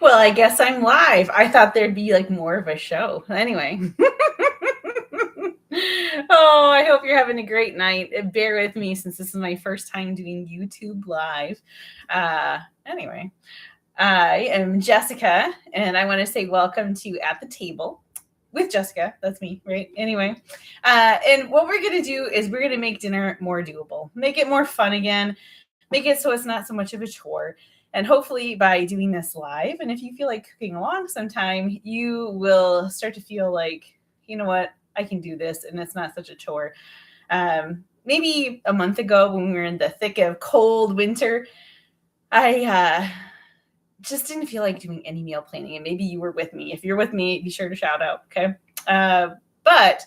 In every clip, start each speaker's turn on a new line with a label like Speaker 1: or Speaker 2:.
Speaker 1: Well, I guess I'm live. I thought there'd be like more of a show. Anyway. Oh, I hope you're having a great night. Bear with me since this is my first time doing YouTube live. Anyway, I am Jessica, and I want to say welcome to At the Table with Jessica. That's me, right? Anyway, and what we're going to do is we're going to make dinner more doable, make it more fun again, make it so it's not so much of a chore. And hopefully by doing this live, and if you feel like cooking along sometime, you will start to feel like, you know what, I can do this and it's not such a chore. Maybe a month ago when we were in the thick of cold winter, I just didn't feel like doing any meal planning. And maybe you were with me. If you're with me, be sure to shout out, okay? But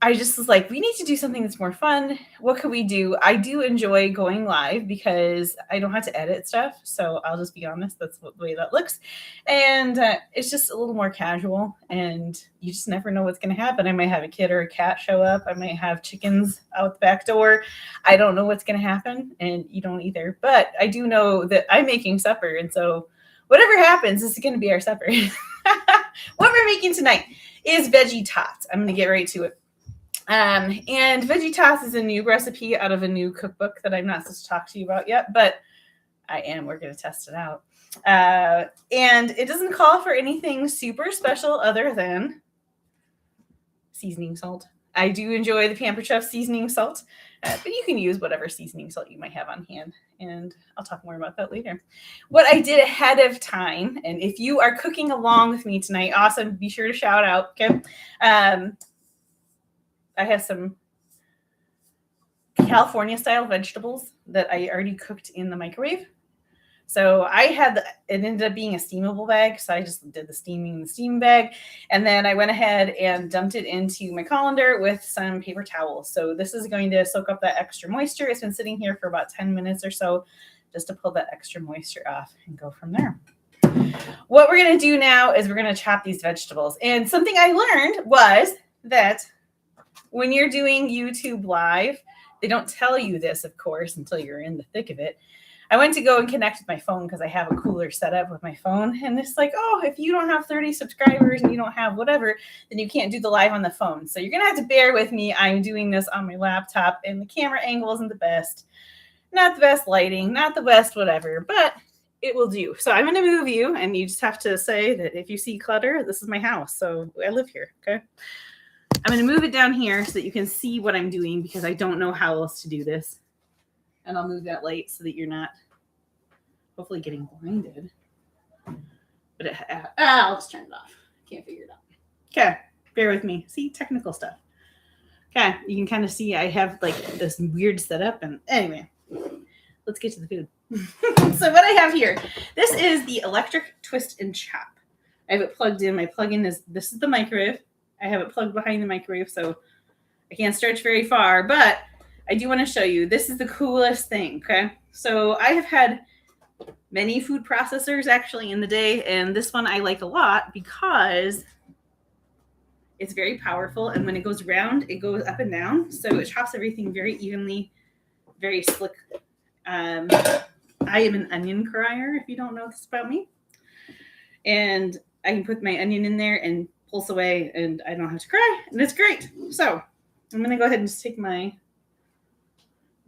Speaker 1: I just was like, we need to do something that's more fun. What could we do? I do enjoy going live because I don't have to edit stuff. So I'll just be honest. That's the way that looks. And it's just a little more casual. And you just never know what's going to happen. I might have a kid or a cat show up. I might have chickens out the back door. I don't know what's going to happen. And you don't either. But I do know that I'm making supper. And so whatever happens, this is going to be our supper. What we're making tonight is Veggie Tots. I'm going to get right to it. And Veggie Tots is a new recipe out of a new cookbook that I'm not supposed to talk to you about yet, but I am. We're going to test it out. And it doesn't call for anything super special other than seasoning salt. I do enjoy the Pampered Chef seasoning salt, but you can use whatever seasoning salt you might have on hand. And I'll talk more about that later. What I did ahead of time, and if you are cooking along with me tonight, awesome, be sure to shout out, okay? I have some California style vegetables that I already cooked in the microwave. So it ended up being a steamable bag. So I just did the steaming in the steam bag. And then I went ahead and dumped it into my colander with some paper towels. So this is going to soak up that extra moisture. It's been sitting here for about 10 minutes or so just to pull that extra moisture off and go from there. What we're going to do now is we're going to chop these vegetables. And something I learned was that when you're doing YouTube live, they don't tell you this, of course, until you're in the thick of it. I went to go and connect with my phone because I have a cooler setup with my phone. And it's like, oh, if you don't have 30 subscribers and you don't have whatever, then you can't do the live on the phone. So you're going to have to bear with me. I'm doing this on my laptop and the camera angle isn't the best. Not the best lighting, not the best whatever, but it will do. So I'm going to move you and you just have to say that if you see clutter, this is my house. So I live here, okay? I'm going to move it down here so that you can see what I'm doing because I don't know how else to do this. And I'll move that light so that you're not hopefully getting blinded. But I'll just turn it off. Can't figure it out. Okay, bear with me. See, technical stuff. Okay, you can kind of see I have like this weird setup. And anyway, let's get to the food. So what I have here, this is the electric twist and chop. I have it plugged in. My plug-in this is the microwave. I have it plugged behind the microwave, so I can't stretch very far, but I do want to show you. This is the coolest thing, okay? So I have had many food processors actually in the day, and this one I like a lot because it's very powerful, and when it goes round, it goes up and down, so it chops everything very evenly, very slick. I am an onion crier, if you don't know this about me, and I can put my onion in there and pulse away and I don't have to cry and it's great. So I'm going to go ahead and just take my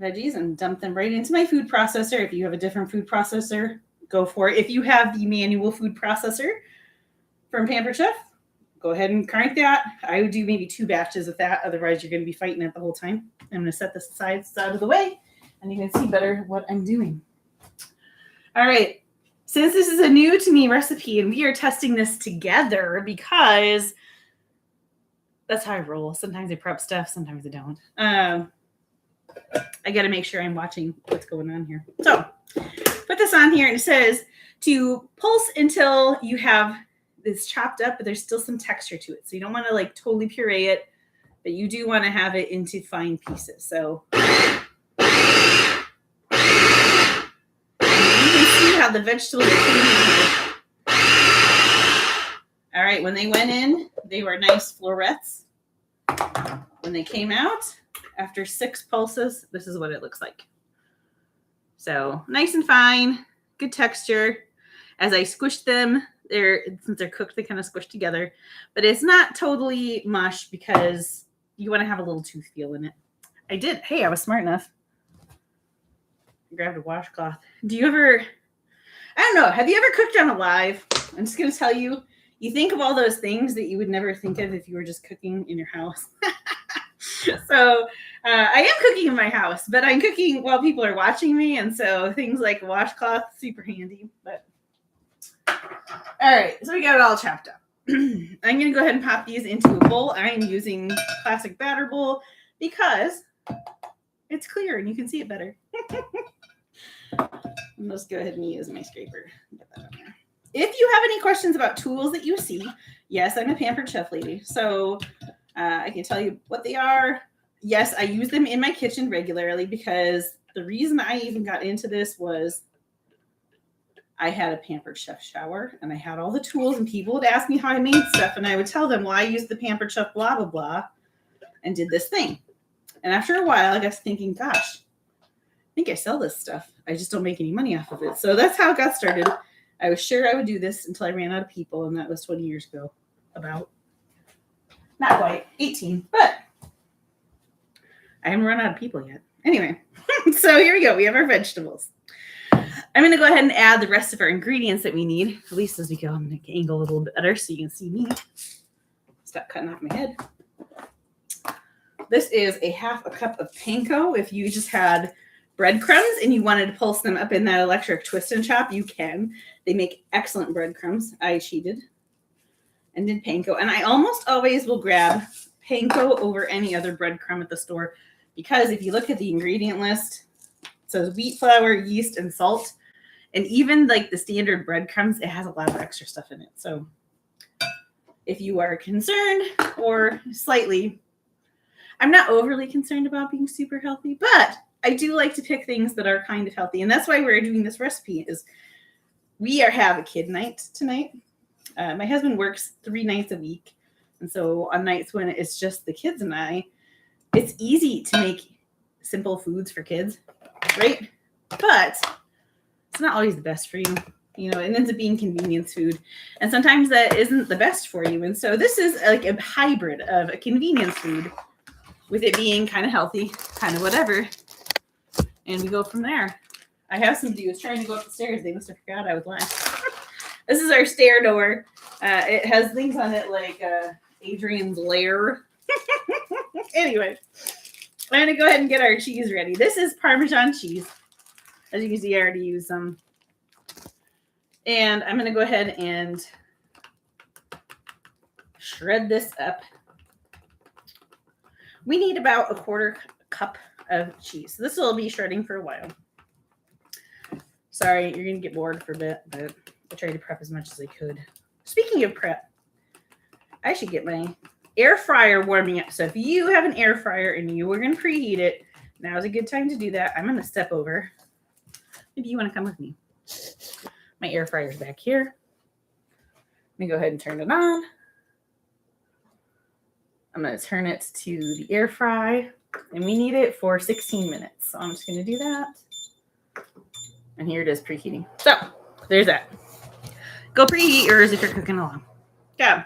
Speaker 1: veggies and dump them right into my food processor. If you have a different food processor, go for it. If you have the manual food processor from Pampered Chef, go ahead and crank that. I would do maybe 2 batches of that. Otherwise you're going to be fighting it the whole time. I'm going to set this sides out of the way and you can see better what I'm doing. All right. Since this is a new to me recipe and we are testing this together because that's how I roll. Sometimes I prep stuff, sometimes I don't. I got to make sure I'm watching what's going on here. So put this on here and it says to pulse until you have this chopped up, but there's still some texture to it. So you don't want to like totally puree it, but you do want to have it into fine pieces. So how the vegetables are coming in here. All right, when they went in, they were nice florets. When they came out, after 6 pulses, this is what it looks like. So nice and fine, good texture. As I squish them, since they're cooked, they kind of squish together. But it's not totally mush because you want to have a little tooth feel in it. I did. Hey, I was smart enough. I grabbed a washcloth. Do you ever, I don't know, have you ever cooked on a live? I'm just going to tell you, you think of all those things that you would never think of if you were just cooking in your house. So I am cooking in my house, but I'm cooking while people are watching me. And so things like a washcloth, super handy. But all right, so we got it all chopped up. I'm going to go ahead and pop these into a bowl. I'm using classic batter bowl because it's clear and you can see it better. Let's go ahead and use my scraper. Get that on there. If you have any questions about tools that you see, yes, I'm a Pampered Chef lady. So I can tell you what they are. Yes, I use them in my kitchen regularly because the reason I even got into this was I had a Pampered Chef shower and I had all the tools and people would ask me how I made stuff and I would tell them, well, I used the Pampered Chef blah, blah, blah and did this thing. And after a while, I got thinking, gosh, I think I sell this stuff. I just don't make any money off of it. So that's how it got started. I was sure I would do this until I ran out of people, and that was 20 years ago. About. Not quite. 18, but I haven't run out of people yet. Anyway, so here we go. We have our vegetables. I'm going to go ahead and add the rest of our ingredients that we need. At least as we go, I'm going to angle a little bit better so you can see me. Stop cutting off my head. This is a half a cup of panko. If you just had breadcrumbs and you wanted to pulse them up in that electric twist and chop, you can. They make excellent breadcrumbs. I cheated and did panko. And I almost always will grab panko over any other breadcrumb at the store because if you look at the ingredient list, it says wheat flour, yeast, and salt. And even like the standard breadcrumbs, it has a lot of extra stuff in it. So if you are concerned or slightly, I'm not overly concerned about being super healthy, but I do like to pick things that are kind of healthy. And that's why we're doing this recipe is we have a kid night tonight. My husband works 3 nights a week. And so on nights when it's just the kids and I, it's easy to make simple foods for kids, right? But it's not always the best for you. You know, it ends up being convenience food. And sometimes that isn't the best for you. And so this is like a hybrid of a convenience food with it being kind of healthy, kind of whatever. And we go from there. I have somebody who was trying to go up the stairs. They must have forgot I was lying. This is our stair door. It has things on it like Adrian's lair. Anyway, I'm going to go ahead and get our cheese ready. This is Parmesan cheese. As you can see, I already used some. And I'm going to go ahead and shred this up. We need about a 1/4 cup of cheese. So this will be shredding for a while. Sorry, you're going to get bored for a bit, but I tried to prep as much as I could. Speaking of prep, I should get my air fryer warming up. So if you have an air fryer and you were going to preheat it, now is a good time to do that. I'm going to step over. Maybe you want to come with me. My air fryer is back here. Let me go ahead and turn it on. I'm going to turn it to the air fry. And we need it for 16 minutes. So I'm just going to do that. And here it is preheating. So there's that. Go preheat yours if you're cooking along. Yeah.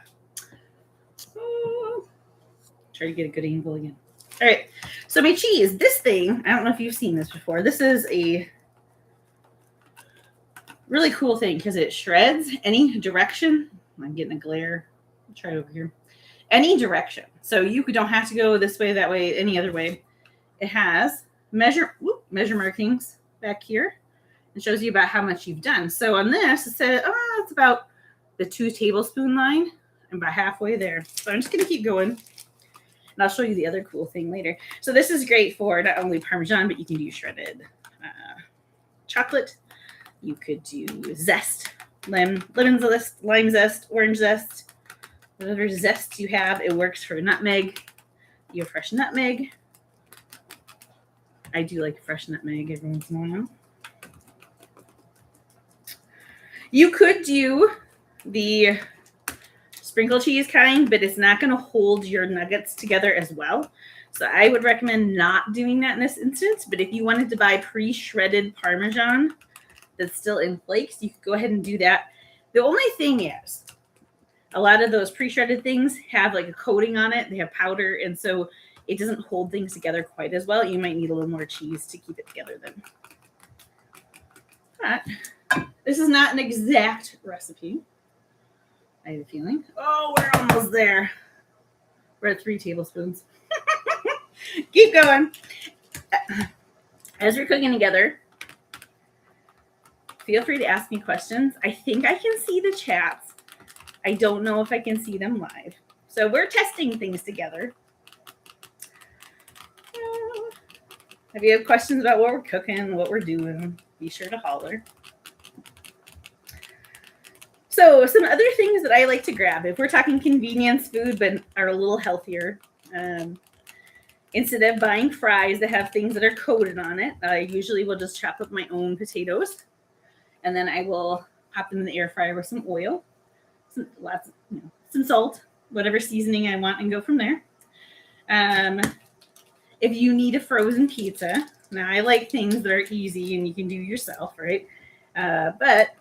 Speaker 1: Try to get a good angle again. All right. So my cheese, this thing, I don't know if you've seen this before. This is a really cool thing because it shreds any direction. I'm getting a glare. I'll try it over here. Any direction. So you don't have to go this way, that way, any other way. It has measure markings back here. It shows you about how much you've done. So on this, it said, it's about the 2 tablespoon line. I'm about halfway there. So I'm just going to keep going. And I'll show you the other cool thing later. So this is great for not only Parmesan, but you can do shredded chocolate. You could do zest, lemon zest, lime zest, orange zest. Whatever zest you have, it works for nutmeg. You have fresh nutmeg. I do like fresh nutmeg every once in a while. You could do the sprinkle cheese kind, but it's not going to hold your nuggets together as well. So I would recommend not doing that in this instance. But if you wanted to buy pre-shredded Parmesan, that's still in flakes, you could go ahead and do that. The only thing is, a lot of those pre-shredded things have like a coating on it. They have powder, and so it doesn't hold things together quite as well. You might need a little more cheese to keep it together then. But this is not an exact recipe, I have a feeling. Oh, we're almost there. We're at 3 tablespoons. Keep going. As we're cooking together, feel free to ask me questions. I think I can see the chats. I don't know if I can see them live. So we're testing things together. If you have questions about what we're cooking, what we're doing, be sure to holler. So some other things that I like to grab, if we're talking convenience food but are a little healthier, instead of buying fries that have things that are coated on it, I usually will just chop up my own potatoes, and then I will pop them in the air fryer with some oil, some salt, whatever seasoning I want, and go from there. If you need a frozen pizza, now I like things that are easy and you can do yourself, right? But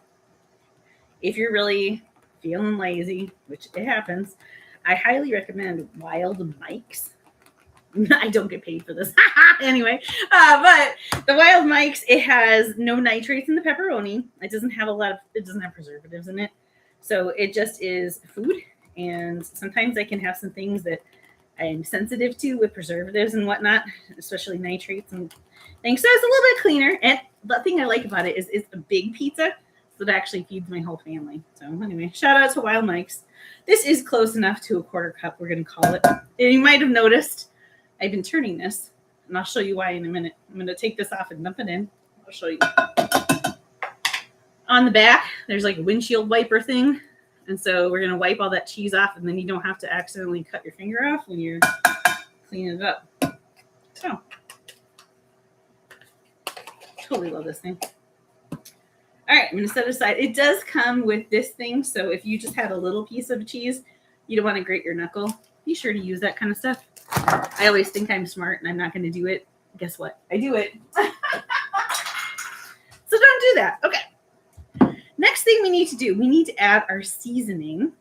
Speaker 1: if you're really feeling lazy, which it happens, I highly recommend Wild Mike's. I don't get paid for this. Anyway, but the Wild Mike's, it has no nitrates in the pepperoni. It doesn't have preservatives in it. So it just is food. And sometimes I can have some things that I'm sensitive to with preservatives and whatnot, especially nitrates and things. So it's a little bit cleaner. And the thing I like about it is it's a big pizza, so it actually feeds my whole family. So anyway, shout out to Wild Mike's. This is close enough to a 1/4 cup, we're going to call it. And you might have noticed I've been turning this, and I'll show you why in a minute. I'm going to take this off and dump it in. I'll show you. On the back, there's like a windshield wiper thing. And so we're going to wipe all that cheese off, and then you don't have to accidentally cut your finger off when you're cleaning it up. So, totally love this thing. All right, I'm going to set it aside. It does come with this thing, so if you just had a little piece of cheese, you don't want to grate your knuckle. Be sure to use that kind of stuff. I always think I'm smart, and I'm not going to do it. Guess what? I do it. So don't do that. Okay. Next thing we need to do, we need to add our seasoning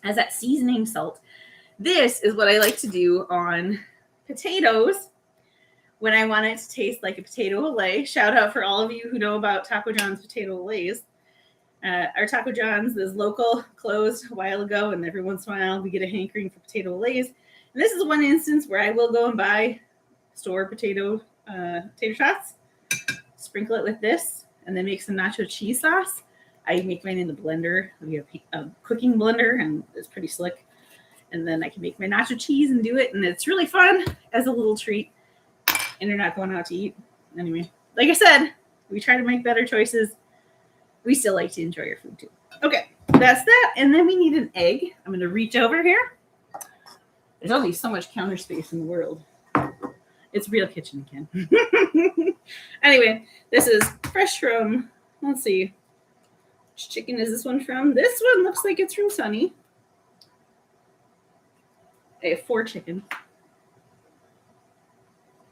Speaker 1: as that seasoning salt. This is what I like to do on potatoes when I want it to taste like a potato fillet. Shout out for all of you who know about Taco John's potato fillets. Our Taco John's is local, closed a while ago, and every once in a while we get a hankering for potato fillets. And this is one instance where I will go and buy store potato tots, sprinkle it with this, and then make some nacho cheese sauce. I make mine in the blender. We have a cooking blender, and it's pretty slick. And then I can make my nacho cheese and do it, and it's really fun as a little treat. And you're not going out to eat. Anyway, like I said, we try to make better choices. We still like to enjoy your food too. Okay, that's that. And then we need an egg. I'm going to reach over here. There's only so much counter space in the world. It's real kitchen again. Anyway, this is fresh from, let's see, which chicken is this one from? This one looks like it's from Sunny. I have 4 chickens.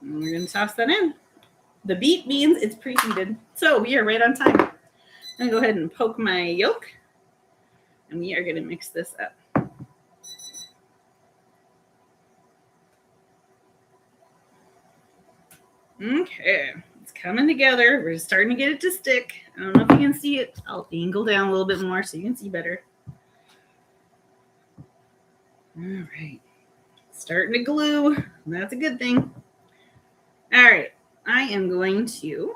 Speaker 1: And we're going to toss that in. The beet means it's preheated. So we are right on time. I'm going to go ahead and poke my yolk. And we are going to mix this up. Okay, it's coming together. We're starting to get it to stick. I don't know if you can see it. I'll angle down a little bit more so you can see better. All right, starting to glue. That's a good thing. All right, I am going to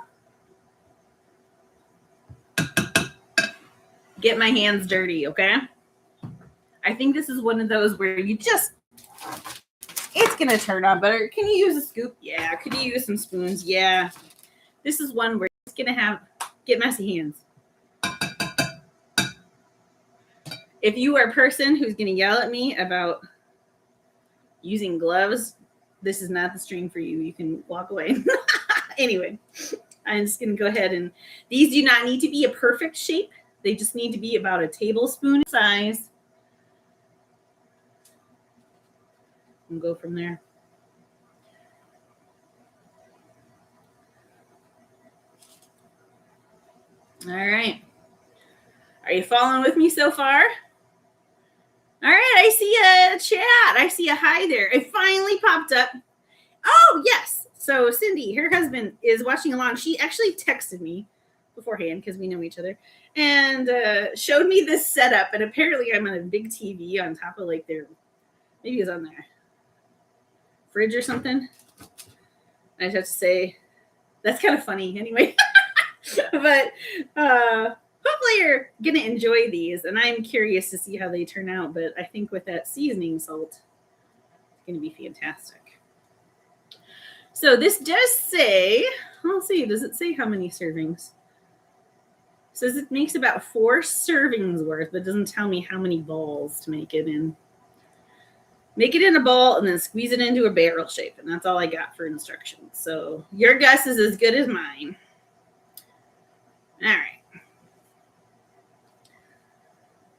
Speaker 1: get my hands dirty, okay? I think this is one of those where you just, it's going to turn out better. Can you use a scoop? Yeah. Could you use some spoons? Yeah. This is one where it's going to get messy hands. If you are a person who's going to yell at me about using gloves, this is not the stream for you. You can walk away. Anyway, I'm just going to go ahead, and these do not need to be a perfect shape. They just need to be about a tablespoon size. And go from there. All right. Are you following with me so far? All right, I see a chat. I see a hi there. It finally popped up. Oh, yes. So Cindy, her husband, is watching along. She actually texted me beforehand because we know each other and showed me this setup. And apparently I'm on a big TV on top of like their, maybe it was on their fridge or something. I just have to say, that's kind of funny anyway. But hopefully you're going to enjoy these. And I'm curious to see how they turn out. But I think with that seasoning salt, it's going to be fantastic. So this does say, let's see, does it say how many servings? It says it makes about 4 servings worth, but it doesn't tell me how many balls to make it in. Make it in a ball and then squeeze it into a barrel shape. And that's all I got for instructions. So your guess is as good as mine. All right.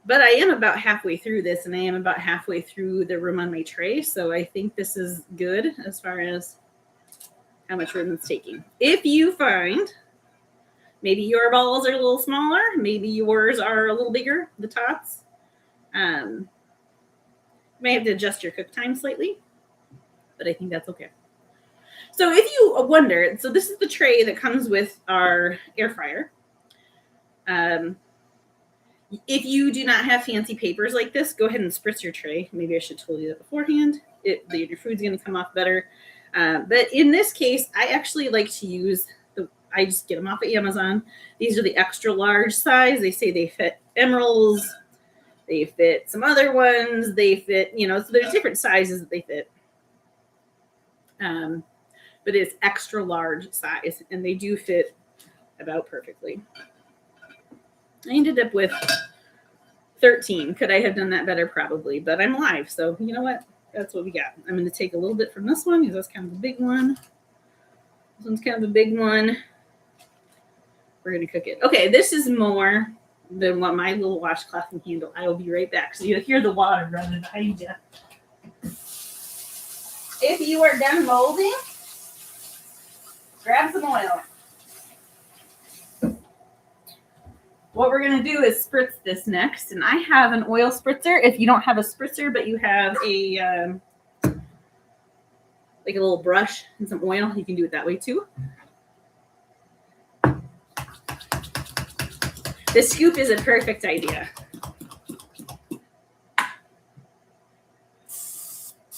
Speaker 1: But I am about halfway through this, and I am about halfway through the room on my tray. So I think this is good as far as how much room it's taking. If you find maybe your balls are a little smaller, maybe yours are a little bigger, the tots, you may have to adjust your cook time slightly, but I think that's okay. So if you wonder, so this is the tray that comes with our air fryer. If you do not have fancy papers like this, go ahead and spritz your tray. Maybe I should have told you that beforehand. Your food's going to come off better. But in this case, I actually like to use I just get them off of Amazon. These are the extra large size. They say they fit emeralds. They fit some other ones. They fit, so there's different sizes that they fit. But it's extra large size, and they do fit about perfectly. I ended up with 13. Could I have done that better? Probably, but I'm live, so you know what? That's what we got. I'm going to take a little bit from this one because that's kind of a big one. This one's kind of a big one. We're going to cook it. Okay, this is more than what my little washcloth can handle. I will be right back. So you'll hear the water running behind you. If you are done molding, grab some oil. What we're going to do is spritz this next. And I have an oil spritzer. If you don't have a spritzer, but you have a like a little brush and some oil, you can do it that way too. The scoop is a perfect idea.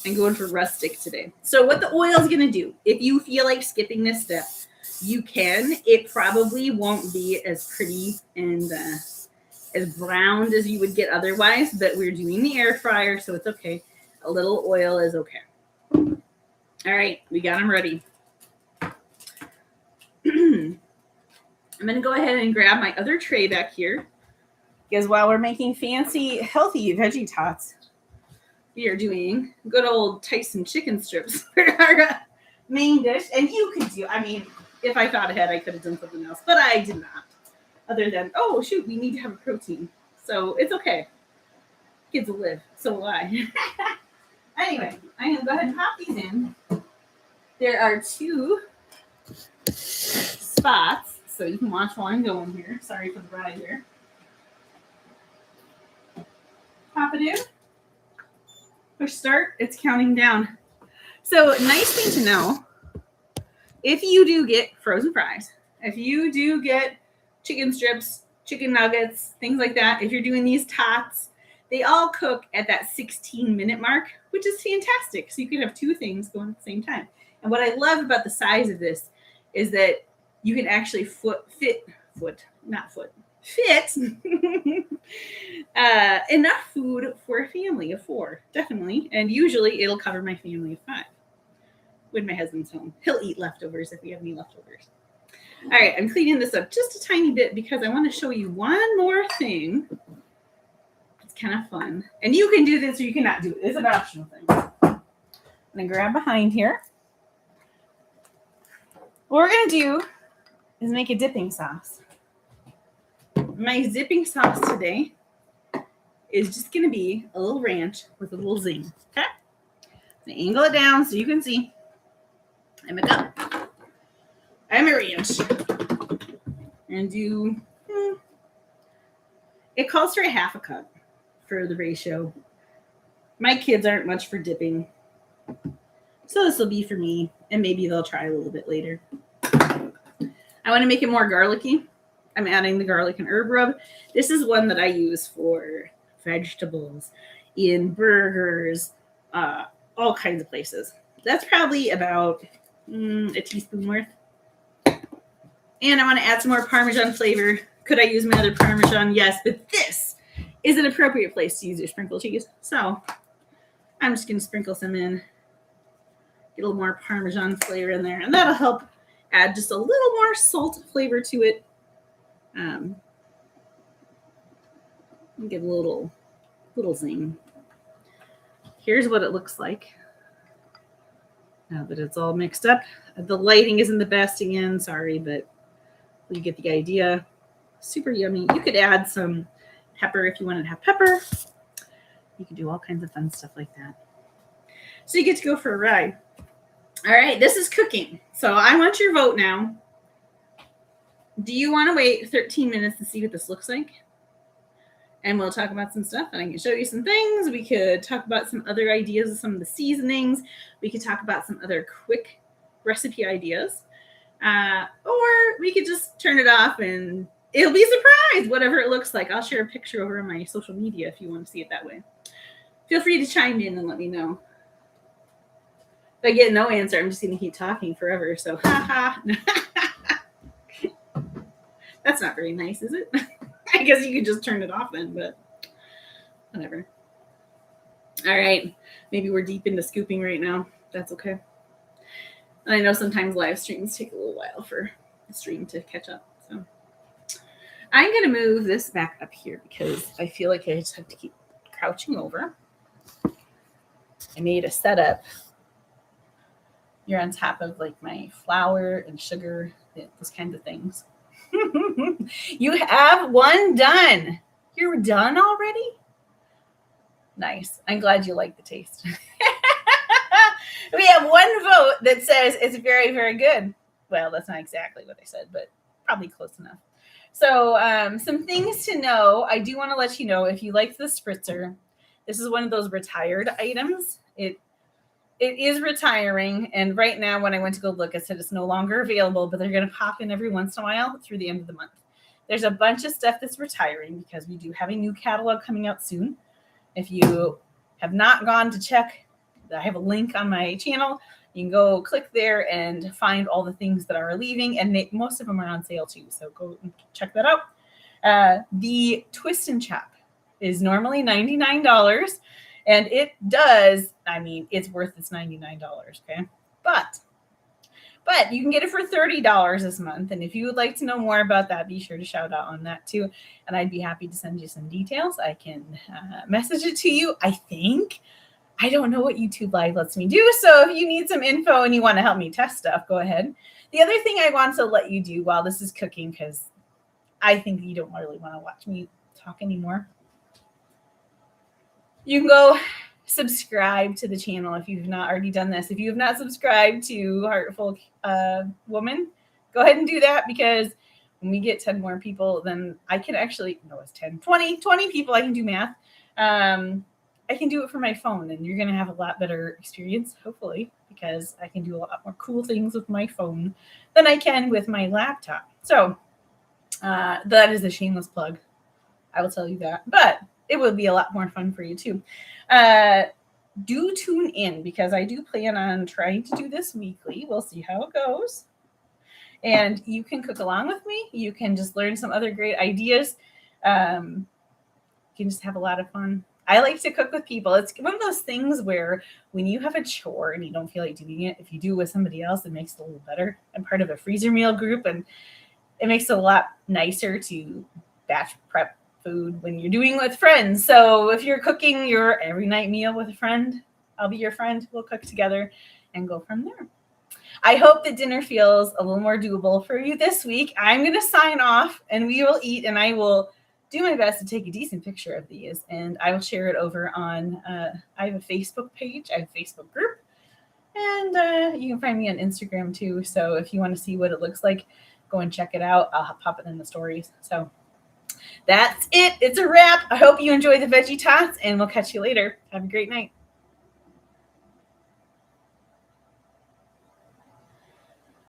Speaker 1: I'm going for rustic today. So what the oil is going to do, if you feel like skipping this step, you can. It probably won't be as pretty and as browned as you would get otherwise, but we're doing the air fryer, so it's okay. A little oil is okay. All right, we got them ready. I'm going to go ahead and grab my other tray back here, because while we're making fancy, healthy veggie tots, we are doing good old Tyson chicken strips for our main dish. And you could do, if I thought ahead, I could have done something else, but I did not. Other than, oh, shoot, we need to have a protein. So it's okay. Kids will live. So will I. Anyway, I'm going to go ahead and pop these in. There are 2 spots, so you can watch while I'm going here. Sorry for the ride here. Pop it in. Push start. It's counting down. So nice thing to know, if you do get frozen fries, if you do get chicken strips, chicken nuggets, things like that, if you're doing these tots, they all cook at that 16-minute mark, which is fantastic. So you can have 2 things going at the same time. And what I love about the size of this is that you can actually fit enough food for a family of 4, definitely. And usually it'll cover my family of 5 when my husband's home. He'll eat leftovers if we have any leftovers. All right, I'm cleaning this up just a tiny bit because I want to show you one more thing. It's kind of fun. And you can do this or you cannot do it. It's an optional thing. I'm going to grab behind here. What we're going to do is make a dipping sauce. My dipping sauce today is just going to be a little ranch with a little zing. Okay? I'm going to angle it down so you can see. I'm a ranch. And do It calls for a half a cup for the ratio. My kids aren't much for dipping, so this will be for me, and maybe they'll try a little bit later. I want to make it more garlicky. I'm adding the garlic and herb rub. This is one that I use for vegetables, in burgers, all kinds of places. That's probably about a teaspoon worth. And I want to add some more Parmesan flavor. Could I use my other Parmesan? Yes, but this is an appropriate place to use your sprinkle cheese. So I'm just going to sprinkle some in, get a little more Parmesan flavor in there, and that'll help add just a little more salt flavor to it. And give a little zing. Here's what it looks like now that it's all mixed up. The lighting isn't the best again, sorry, but you get the idea. Super yummy. You could add some pepper if you wanted to have pepper. You could do all kinds of fun stuff like that. So you get to go for a ride. All right, this is cooking. So I want your vote now. Do you want to wait 13 minutes to see what this looks like? And we'll talk about some stuff, and I can show you some things. We could talk about some other ideas of some of the seasonings. We could talk about some other quick recipe ideas. Or we could just turn it off and it'll be a surprise, whatever it looks like. I'll share a picture over on my social media if you want to see it that way. Feel free to chime in and let me know. If I get no answer, I'm just going to keep talking forever. So, that's not very nice, is it? I guess you could just turn it off then, but whatever. All right. Maybe we're deep into scooping right now. That's okay. And I know sometimes live streams take a little while for the stream to catch up. So I'm going to move this back up here because I feel like I just have to keep crouching over. I made a setup. You're on top of like my flour and sugar, those kinds of things. You have one done. You're done already? Nice. I'm glad you like the taste. We have one vote that says it's very, very good. Well, that's not exactly what I said, but probably close enough. So some things to know. I do want to let you know, if you liked the spritzer, this is one of those retired items. It is retiring. And right now, when I went to go look, it said it's no longer available, but they're going to pop in every once in a while through the end of the month. There's a bunch of stuff that's retiring because we do have a new catalog coming out soon. If you have not gone to check, I have a link on my channel. You can go click there and find all the things that are leaving, and most of them are on sale too. So go and check that out. The Twist and Chop is normally $99, and it does. I mean, it's worth its $99. Okay, but you can get it for $30 this month. And if you would like to know more about that, be sure to shout out on that too. And I'd be happy to send you some details. I can message it to you. I don't know what YouTube Live lets me do. So if you need some info and you want to help me test stuff, go ahead. The other thing I want to let you do while this is cooking, because I think you don't really want to watch me talk anymore. You can go subscribe to the channel if you've not already done this. If you have not subscribed to Heartful Woman, go ahead and do that, because when we get 10 more people, then I can actually, no, it's 10, 20 people. I can do math. I can do it from my phone, and you're going to have a lot better experience, hopefully, because I can do a lot more cool things with my phone than I can with my laptop. So that is a shameless plug. I will tell you that, but it will be a lot more fun for you too. Do tune in, because I do plan on trying to do this weekly. We'll see how it goes. And you can cook along with me. You can just learn some other great ideas. You can just have a lot of fun. I like to cook with people. It's one of those things where when you have a chore and you don't feel like doing it, if you do it with somebody else, it makes it a little better. I'm part of a freezer meal group, and it makes it a lot nicer to batch prep food when you're doing it with friends. So if you're cooking your every night meal with a friend, I'll be your friend. We'll cook together and go from there. I hope that dinner feels a little more doable for you this week. I'm going to sign off, and we will eat, and I will do my best to take a decent picture of these, and I will share it over on, I have a Facebook page, I have a Facebook group, and you can find me on Instagram too. So if you want to see what it looks like, go and check it out. I'll pop it in the stories. So That's it. It's a wrap. I hope you enjoy the Veggie Tots, and we'll catch you later. Have a great night.